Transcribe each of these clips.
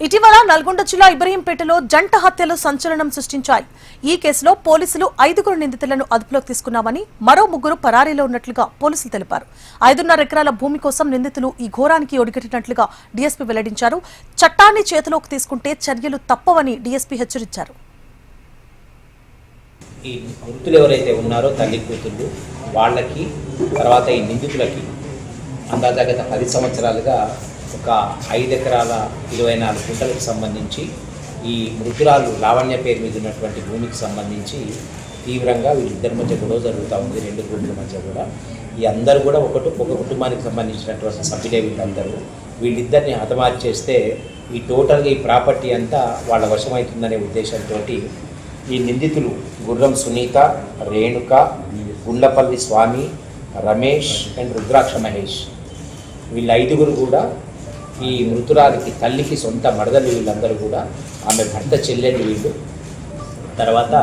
ఇటీవల నల్గొండ జిల్లా ఇబ్రహీంపేటలో జంట హత్యలు సంచలనం సృష్టించాయి. ఈ కేసులో పోలీసులు 5 నిందితులను అదుపులోకి తీసుకున్నామని, మరో 3 పరారీలో ఉన్నట్లుగా పోలీసులు తెలిపారు. 5.5 ఎకరాల భూమి కోసం నిందితులు ఈ ఘోరానికి ఒడిగట్టినట్లుగా డీఎస్పీ వెల్లడించారు. చట్టాన్ని చేతిలోకి తీసుకుంటే చర్యలు తప్పవని డీఎస్పీ హెచ్చరించారు. ఈ మృతులు ఎవరైతే ఉన్నారో తల్లి కూతుళ్ళు వాళ్ళకి, తర్వాత ఈ నిందితులకి అందాజాగత 10 సంవత్సరాలుగా ఒక 5 ఎకరాల 24 గుంటలకు సంబంధించి ఈ మృతురాలు లావణ్య పేరు మీద ఉన్నటువంటి భూమికి సంబంధించి తీవ్రంగా వీళ్ళిద్దరి మధ్య గొడవ జరుగుతూ ఉంది. 2 గ్రూపుల మధ్య కూడా ఈ అందరూ కూడా ఒక కుటుంబానికి సంబంధించినటువంటి సభ్యులే వీళ్ళందరూ. వీళ్ళిద్దరిని హతమార్చి చేస్తే ఈ టోటల్గా ఈ ప్రాపర్టీ అంతా వాళ్ళ వశమవుతుందనే ఉద్దేశంతో ఈ నిందితులు గుర్రం సునీత, రేణుక, గుండ్లపల్లి స్వామి, రమేష్ అండ్ రుద్రాక్ష మహేష్ వీళ్ళ 5 కూడా ఈ మృతురాలికి తల్లికి సొంత మడదలు. వీళ్ళందరూ కూడా ఆమె భర్త చెల్లెళ్ళు వీళ్ళు. తర్వాత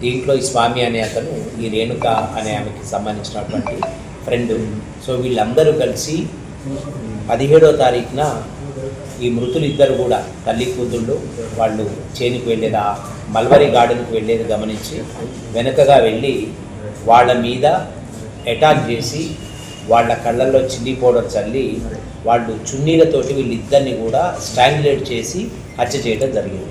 దీంట్లో ఈ స్వామి అనే అతను ఈ రేణుక అనే ఆమెకి సంబంధించినటువంటి ఫ్రెండ్. సో వీళ్ళందరూ కలిసి 17వ తారీఖున ఈ మృతులు ఇద్దరు కూడా తల్లి కూతుళ్ళు వాళ్ళు చేనుకు వెళ్ళేది, ఆ మల్వరి గార్డెన్కి వెళ్ళేది గమనించి వెనుకగా వెళ్ళి వాళ్ళ మీద అటాక్ చేసి వాళ్ళ కళ్ళల్లో చిల్లీ పౌడర్ చల్లి వాళ్ళు చున్నీలతోటి వీళ్ళిద్దరిని కూడా స్ట్రాంగులేట్ చేసి హత్య చేయడం జరిగింది.